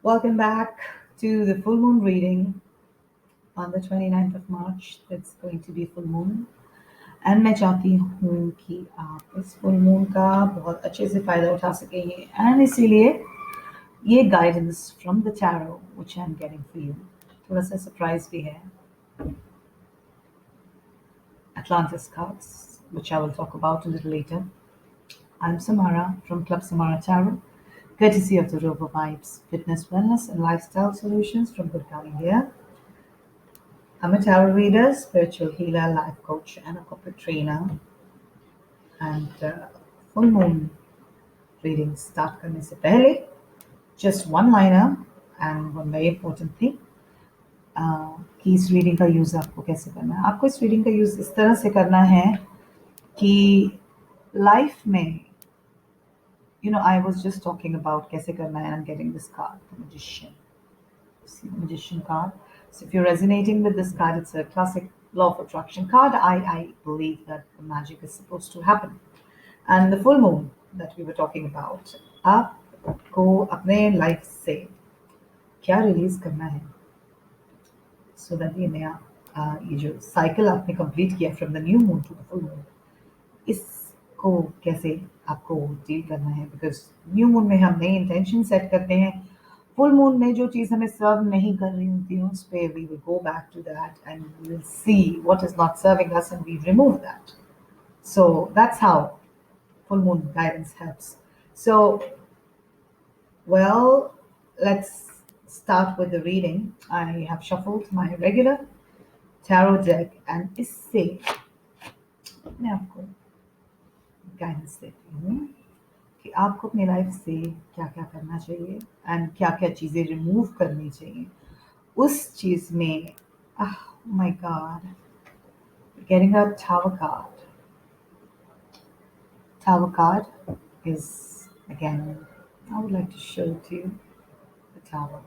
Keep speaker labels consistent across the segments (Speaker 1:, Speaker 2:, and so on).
Speaker 1: Welcome back to the full moon reading on the 29th of March. That's going to be full moon. And मैं चाहती हूँ कि आप इस full moon का बहुत अच्छे से फ़ायदा उठा सकें एंड इसीलिए ये guidance from the tarot which I am getting for you थोड़ा सा सरप्राइज भी है Atlantis cards, which I will talk about a little later. I'm Samara from Club Samara Tarot, courtesy of the Rover Vibes Fitness, Wellness and Lifestyle Solutions from Gurgaon, India. I'm a tarot reader, spiritual healer, life coach, and a corporate trainer. And full moon reading start करने से पहले just one liner and one very important thing कि इस reading का use आपको कैसे करना है. आपको इस रीडिंग का यूज़ इस तरह से करना है कि लाइफ में I was just talking about कैसे करना है. I'm getting this card, the magician. See the magician card. So if you're resonating with this card, it's a classic law of attraction card. I believe that the magic is supposed to happen. And the full moon that we were talking about, आपको अपने life से क्या release करना है so that ये नया ये जो साइकिल आपने कंप्लीट किया from the new moon to the full moon, इसको कैसे आपको डील करना है. बिकॉज न्यू मून में हम नई इंटेंशन सेट करते हैं. फुल मून में जो चीज़ हमें सर्व नहीं कर रही होती है उस पर we will go back to that and we will see what is not serving us and we remove that. So that's how full moon guidance helps. So, well, let's start with the reading. I have shuffled my regular tarot deck and इससे मैं आपको guidance देती हूँ कि आपको अपनी life से क्या क्या करना चाहिए एंड क्या क्या चीज़ें रिमूव करनी चाहिए उस चीज़ में. My God, getting a tower card. Tower card is, again, I would like to show it to you, the tower.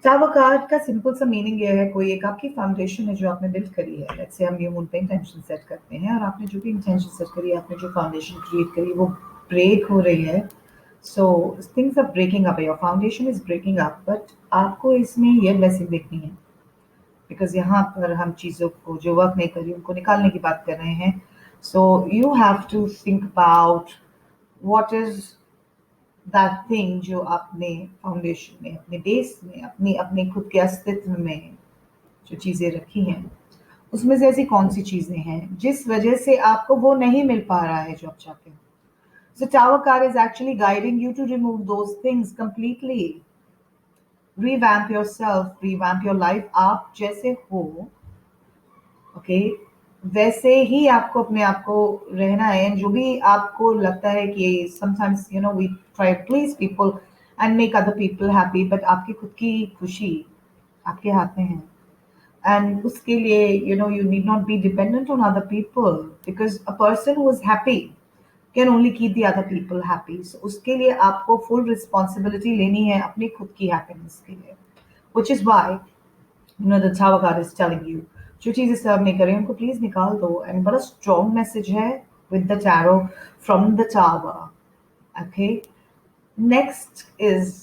Speaker 1: Tower card का सिंपल सा मीनिंग ये है, कोई एक आपकी फाउंडेशन है जो आपने बिल्ड करी है. लेट्स से हम न्यू मून पे इंटेंशन सेट करते हैं और आपने जो भी इंटेंशन सेट करी है, आपने जो फाउंडेशन क्रिएट करी वो ब्रेक हो रही है. So things are breaking up, your foundation is breaking up, but आपको इसमें ये ब्लेसिंग देखनी है. बिकॉज यहाँ पर हम चीज़ों को जो वर्क नहीं करी उनको निकालने की बात कर रहे हैं. So you have to think about what is that thing जो आपने फाउंडेशन में, अपने बेस में, अपने खुद के अस्तित्व में जो चीज़ें रखी हैं उसमें से ऐसी कौन सी चीज़ें हैं जिस वजह से आपको वो नहीं मिल पा रहा है जो आप चाहते हो. So tower card is actually guiding you to remove those things completely. Revamp yourself, revamp your life. आप जैसे हो ओके वैसे ही आपको अपने आप को रहना है. जो भी आपको लगता है कि sometimes we try to please people and make other people happy, but आपकी खुद की खुशी आपके हाथ में है. एंड उसके लिए you need not be dependent on other people, because a person who is happy can only keep the other people happy. So उसके लिए आपको full responsibility लेनी है अपनी खुद की happiness के लिए, which is why the Tower card is telling you जो चीज़ें सर्व नहीं करें उनको प्लीज निकाल दो. एंड बड़ा स्ट्रॉन्ग मैसेज है with the tarot from the tower. Okay, next is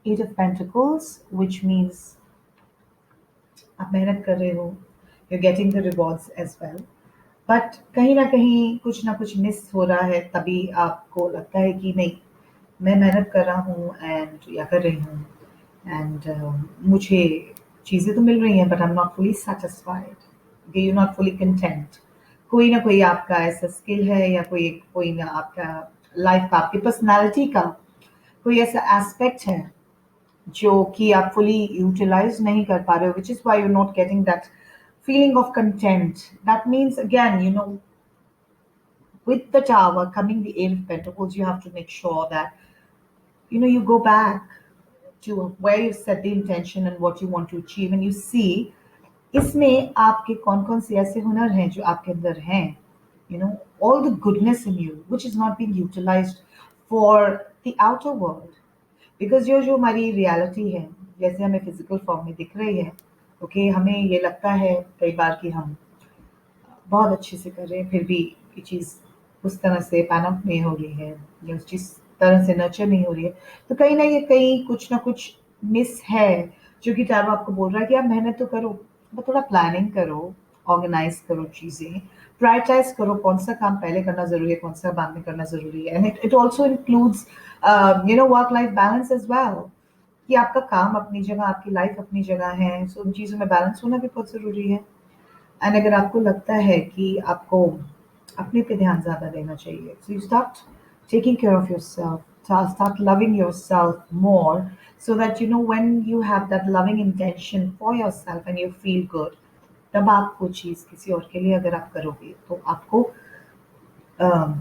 Speaker 1: eight of pentacles, which means आप मेहनत कर रहे हो, you are getting the rewards as well, but कहीं ना कुछ मिस हो रहा है. तभी आपको लगता है कि नहीं, मैं मेहनत कर रहा हूँ एंड या कर रही हूँ एंड मुझे चीज़ें तो मिल रही हैं, but I am not fully satisfied, you not fully content. कोई ना कोई आपका ऐसा स्किल है या कोई ना आपका लाइफ का, आपकी पर्सनालिटी का कोई ऐसा एस्पेक्ट है जो कि आप फुली यूटिलाइज नहीं कर पा रहे हो, which is why you not getting that feeling of content. That means, again, with the tower coming the eight of pentacles, you have to make sure that you go back to where you set the intention and what you want to achieve, and you see इसमें आपके कौन कौन से ऐसे हुनर हैं जो आपके अंदर हैं. All the goodness in you which is not being utilized for the outer world. Because जो हमारी रियलिटी है, जैसे हमें फिजिकल फॉर्म में दिख रही है, ओके हमें ये लगता है कई बार कि हम बहुत अच्छे से कर रहे हैं, फिर भी ये चीज़ उस तरह से पैन आउट नहीं हो रही है, या उस चीज़ तरह से नर्चर नहीं हो रही है, तो कहीं ना ये कहीं कुछ ना कुछ मिस है, जो कि टैरो आपको बोल रहा है कि आप मेहनत तो करो, बट थोड़ा प्लानिंग करो, ऑर्गेनाइज करो चीज़ें, प्रायोरिटाइज करो कौन सा काम पहले करना ज़रूरी है, कौन सा बाद में करना ज़रूरी है। And it also includes work life balance as well, कि आपका काम अपनी जगह, आपकी लाइफ अपनी जगह है, सो उन चीज़ों में बैलेंस होना भी बहुत ज़रूरी है। एंड अगर आपको लगता है कि आपको अपने पे ध्यान ज़्यादा देना चाहिए, so you start taking care of yourself, start loving yourself more, so that when you have that loving intention for yourself and you feel good, तब आप वो चीज़ किसी और के लिए अगर आप करोगे तो आपको um,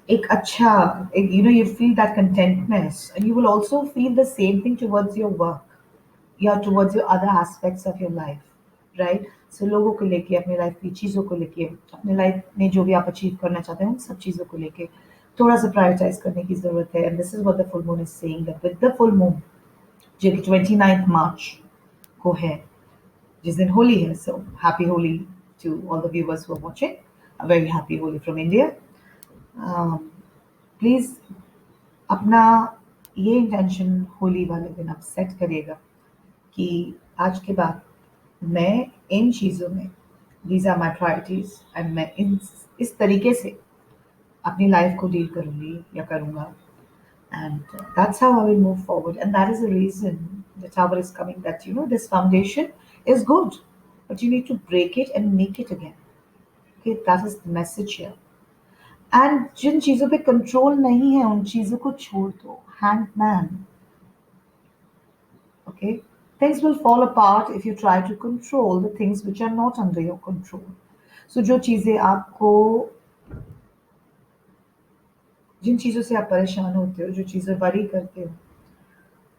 Speaker 1: एक अच्छा, एक you feel that contentness, and you will also feel the same thing towards your work या towards your other aspects of your life, right? So लोगों को लेके, अपनी लाइफ की चीज़ों को लेके, अपने लाइफ में जो भी आप अचीव करना चाहते हैं उन सब चीज़ों को लेके थोड़ा सा प्रायोरिटाइज करने की ज़रूरत है। And this is what the full moon is saying, that with the full moon जो कि 29 मार्च को है, जिस दिन होली है, so happy Holi to all the viewers who are watching, a very happy Holi from India. Please अपना ये इंटेंशन होली वाले दिन आप सेट करिएगा कि आज के बाद मैं इन चीज़ों में, these are my priorities, and मैं इस तरीके से अपनी लाइफ को डील करूँगी या करूँगा। And that's how I will move forward. And that is the reason the tower is coming, that this foundation is good, but you need to break it and make it again. Okay, that is the message here. And जिन चीज़ों पे control नहीं है उन चीज़ों को छोड़ दो, hangman. Okay, things will fall apart if you try to control the things which are not under your control. So जो चीज़ें आपको, जिन चीज़ों से आप परेशान होते हो, जो चीज़ें वरी करते हो,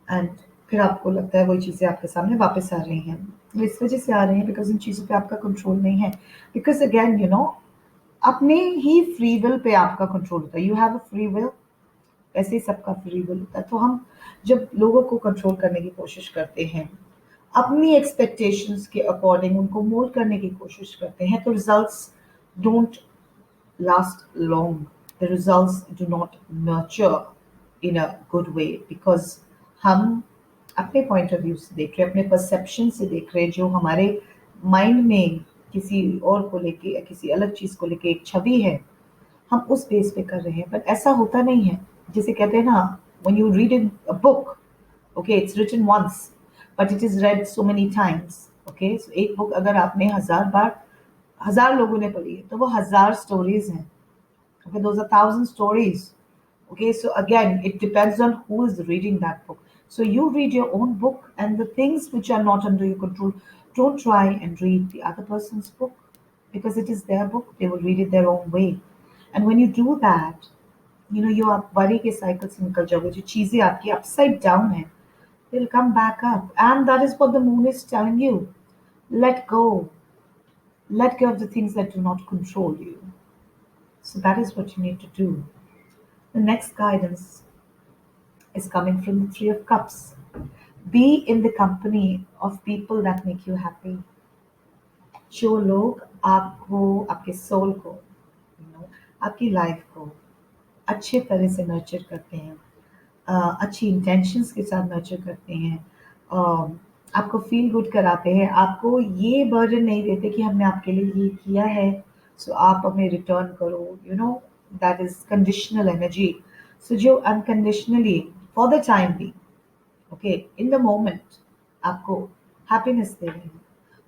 Speaker 1: एंड फिर आपको लगता है वही चीज़ें आपके सामने वापस आ रही हैं, वो इस वजह से आ रही हैं बिकॉज इन चीज़ों पे आपका कंट्रोल नहीं है। बिकॉज अगेन अपने ही फ्री विल पे आपका कंट्रोल होता है, you have a free will, ऐसे ही सबका फ्री विल होता है। तो हम जब लोगों को कंट्रोल करने की कोशिश करते हैं, अपनी एक्सपेक्टेशंस के अकॉर्डिंग उनको मोल्ड करने की कोशिश करते हैं, तो results don't last long. The results do not nurture in a good way, because हम अपने पॉइंट ऑफ व्यू से देख रहे हैं, अपने परसेप्शन से देख रहे हैं, जो हमारे माइंड में किसी और को लेके या किसी अलग चीज़ को लेके एक छवि है, हम उस बेस पे कर रहे हैं। बट ऐसा होता नहीं है। जिसे कहते हैं ना, when you read in a book, okay, it's written once but it is read so many times. Okay, so एक बुक अगर आपने 1000 बार, 1000 लोगों ने पढ़ी है, तो वो 1000 स्टोरीज हैं। Okay, those are 1,000 stories. Okay, so again, it depends on who is reading that book. So you read your own book, and the things which are not under your control, don't try and read the other person's book, because it is their book. They will read it their own way. And when you do that, you आप worry के cycle से निकल जाओगे। जो चीजें आपकी upside down है, they'll come back up. And that is what the moon is telling you. Let go. Let go of the things that do not control you. So that is what you need to do. The next guidance is coming from the Three of Cups. Be in the company of people that make you happy. जो लोग आपको, आपके soul को, आपकी life को अच्छे तरह से नर्चर करते हैं, अच्छी इंटेंशंस के साथ नर्चर करते हैं, आपको फील गुड कराते हैं, आपको ये बर्डन नहीं देते कि हमने आपके लिए ये किया है सो आप हमें रिटर्न करो, that is conditional energy. So जो अनकंडीशनली फॉर द टाइम भी, ओके, इन द मोमेंट आपको हैप्पीनेस दे रहे हैं,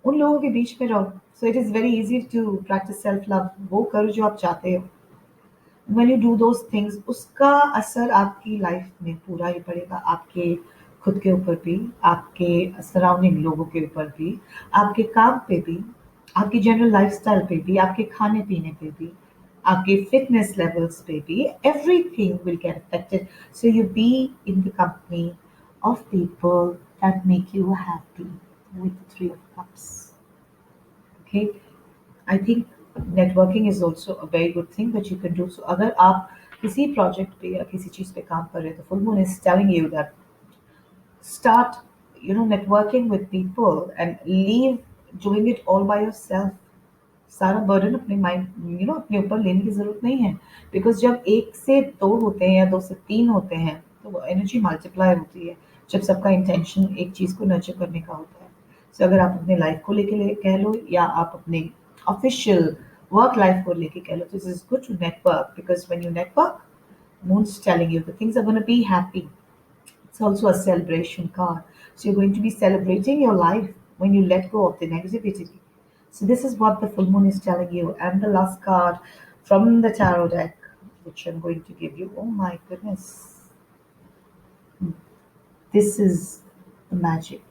Speaker 1: उन लोगों के बीच में रहो। So it is very easy to practice self love. वो करो जो आप चाहते हो। when you do those things, उसका असर आपकी लाइफ में पूरा ही पड़ेगा, आपके खुद के ऊपर भी, आपके सराउंडिंग लोगों के ऊपर भी, आपके काम पे भी, आपकी जनरल लाइफस्टाइल पे भी, आपके खाने पीने पे भी, आपके फिटनेस लेवल्स पे भी, everything will get affected. So you be in the company of people that make you happy with the Three of Cups. Okay, I think networking is also a very good thing that you can do. So अगर आप किसी project पे या किसी चीज़ पे काम कर रहे हैं, तो full moon is telling you that start networking with people and leave doing it all by yourself. सारा बर्डन अपने माइंड अपने ऊपर लेने की जरूरत नहीं है, बिकॉज जब 1 से 2 होते हैं या 2 से 3 होते हैं तो वो एनर्जी मल्टीप्लाई होती है, जब सबका इंटेंशन एक चीज को नर्चर करने का होता है। सो अगर आप अपने लाइफ को लेके कह लो या आप अपने ऑफिशियल वर्क लाइफ को लेके कह लो, this is good to network, because when you network, moon's telling you the things are going to be happy. It's also a celebration card. So you're going to be celebrating your life when you let go of the negativity. So this is what the full moon is telling you. And the last card from the tarot deck, which I'm going to give you. Oh my goodness. This is the magic.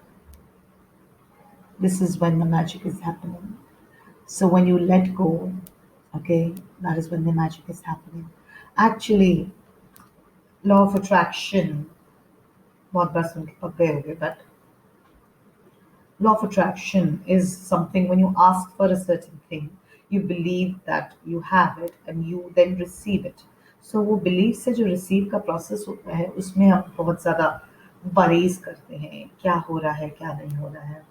Speaker 1: This is when the magic is happening. So when you let go, okay, that is when the magic is happening. Actually, law of attraction, बहुत बार सुन के पक गए होंगे, but law of attraction is something when you ask for a certain thing, you believe that you have it and you then receive it. So वो belief से जो receive का process होता है उसमें हम बहुत ज़्यादा worries करते हैं, क्या हो रहा है क्या नहीं हो रहा है,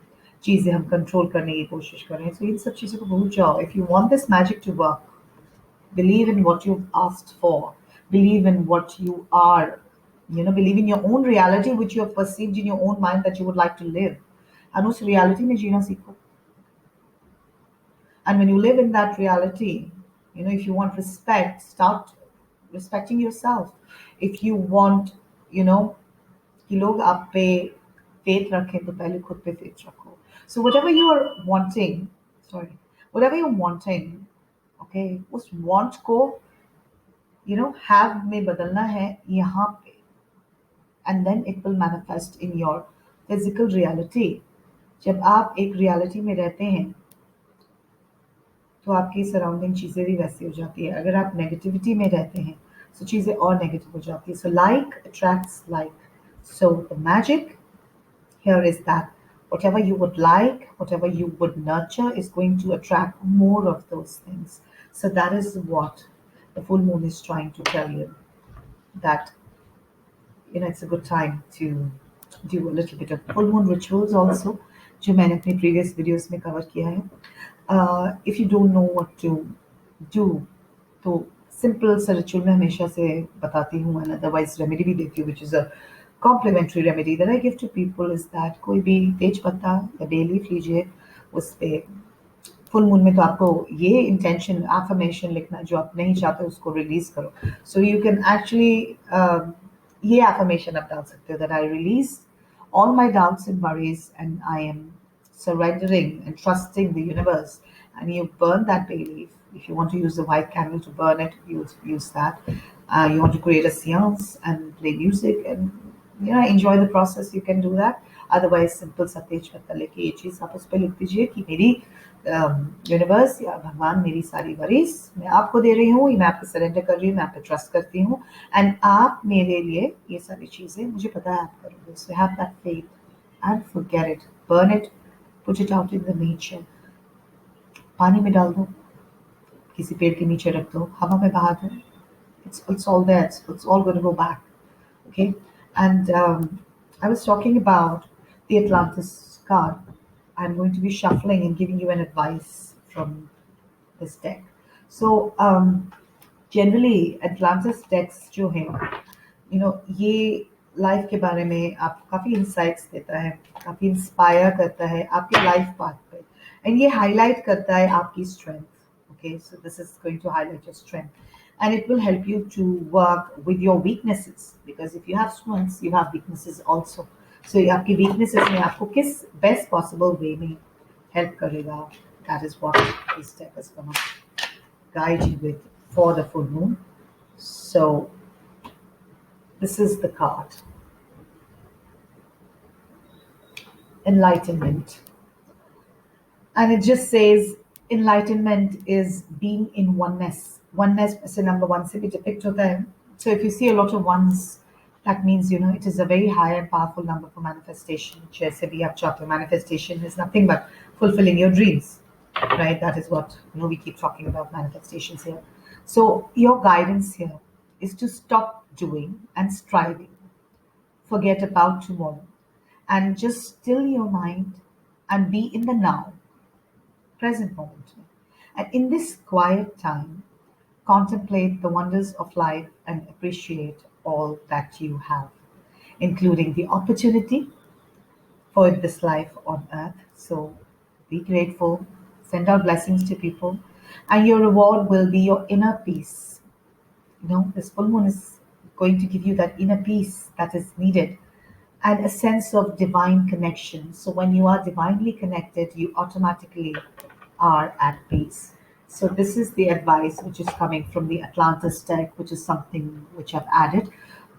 Speaker 1: चीज़ें हम कंट्रोल करने की कोशिश कर रहे हैं। तो इन सब चीज़ों को भूल जाओ। If you want this magic to work, believe in what you've asked for, believe in what you are, believe in your own reality which you have perceived in your own mind that you would like to live, and उस reality में जीना सीखो। And when you live in that reality, if you want respect, start respecting yourself. If you want, कि लोग आप पे faith रखें तो पहले खुद पे faith रखो। So whatever you are wanting, sorry, whatever you're wanting, okay, उस want को have में बदलना है यहाँ पे, and then it will manifest in your physical reality. जब आप एक reality में रहते हैं तो आपकी सराउंडिंग चीज़ें भी वैसी हो जाती है। अगर आप नेगेटिविटी में रहते हैं तो चीज़ें और नेगेटिव हो जाती है। So like attracts like. So the magic here is that whatever you would like, whatever you would nurture, is going to attract more of those things. So that is what the full moon is trying to tell you, that it's a good time to do a little bit of full moon rituals also, जो मैंने अपनी previous videos में cover किया है। If you don't know what to do, तो simple सा ritual मैं हमेशा से बताती हूँ, and otherwise remedy भी देती हूँ, which is a complimentary remedy that I give to people, is that कोई भी तेज पत्ता या bay leaf लीजिए, उस पे फुल मून में तो आपको ये इंटेंशन एफर्मेशन लिखना जो आप नहीं चाहते उसको रिलीज करो। सो यू कैन एक्चुअली ये एफर्मेशन आप डाल सकते हो, that I release all my doubts and worries, and I am surrendering and trusting the universe. And you burn that bay leaf. If you want to use the white candle to burn it, use that. You want to create a seance and play music and enjoy the process, you can do that. Otherwise, simple सा तेज पत्ता लेके ये चीज़ आप उस पर लिख दीजिए कि मेरी यूनिवर्स या भगवान, मेरी सारी वरीज मैं आपको दे रही हूँ, मैं आपको सरेंडर कर रही हूँ, मैं आप पे ट्रस्ट करती हूँ, एंड आप मेरे लिए ये सारी चीज़ें, मुझे पता है आप करोगे। So have that faith and forget it, burn it, put it out in the nature. पानी में डाल दो, किसी पेड़ के नीचे रख दो, हवा में बहा दो, it's all there, it's all going to go back. Okay, and I was talking about the Atlantis card. I'm going to be shuffling and giving you an advice from this deck. So generally Atlantis decks जो हैं, ये life के बारे में आपको काफ़ी insights देता है, काफ़ी इंस्पायर करता है आपके लाइफ पाथ पे, एंड ये हाईलाइट करता है आपकी strength. Okay, so this is going to highlight your strength, and it will help you to work with your weaknesses, because if you have strengths, you have weaknesses also. So आपकी weaknesses में आपको किस best possible way में help करेगा, that is what this deck is going to guide you with for the full moon. So this is the card, Enlightenment, and it just says enlightenment is being in oneness. Oneness से number 1 से भी depict होता है। So if you see a lot of ones, that means it is a very high and powerful number for manifestation. जैसे भी आप चाहते हो, manifestation is nothing but fulfilling your dreams, right? That is what we keep talking about manifestations here. So your guidance here is to stop doing and striving, forget about tomorrow, and just still your mind and be in the now, present moment. And in this quiet time, contemplate the wonders of life and appreciate all that you have, including the opportunity for this life on earth. So be grateful, send out blessings to people, and your reward will be your inner peace. This full moon is going to give you that inner peace that is needed and a sense of divine connection. So when you are divinely connected, you automatically are at peace. So this is the advice which is coming from the Atlantis deck, which is something which I've added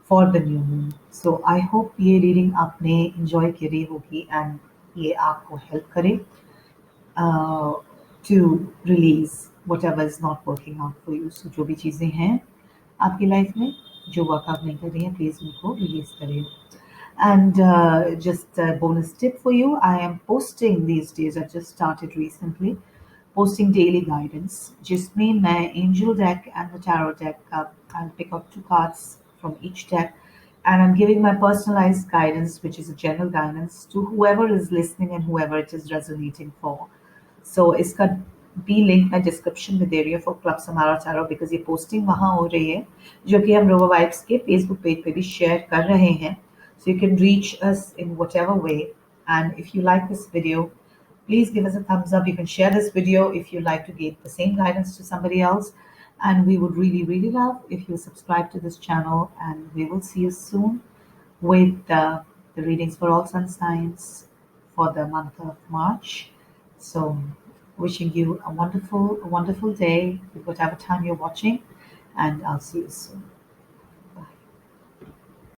Speaker 1: for the new moon. So I hope ये reading आपने enjoy करी होगी and ये आपको help करे to release whatever is not working out for you. So जो भी चीज़ें हैं आपकी लाइफ में जो वर्कआउट नहीं कर रही हैं प्लीज़ उनको रिलीज करें. And just a bonus tip for you, I am posting these days, I just started recently, posting daily guidance. जिसमें मैं angel deck and the tarot deck I'll pick up two cards from each deck and I'm giving my personalized guidance, which is a general guidance to whoever is listening and whoever it is resonating for. So इसका भी link मैं description में दे रही हूँ for club Samara tarot because ये posting वहाँ हो रही है जो कि हम रोवा वाइब्स के फेसबुक पेज पे भी शेयर कर रहे हैं. So you can reach us in whatever way. And if you like this video, please give us a thumbs up. You can share this video if you like to give the same guidance to somebody else. And we would really, really love if you subscribe to this channel. And we will see you soon with the readings for all sun signs for the month of March. So wishing you a wonderful day with whatever time you're watching. And I'll see you soon.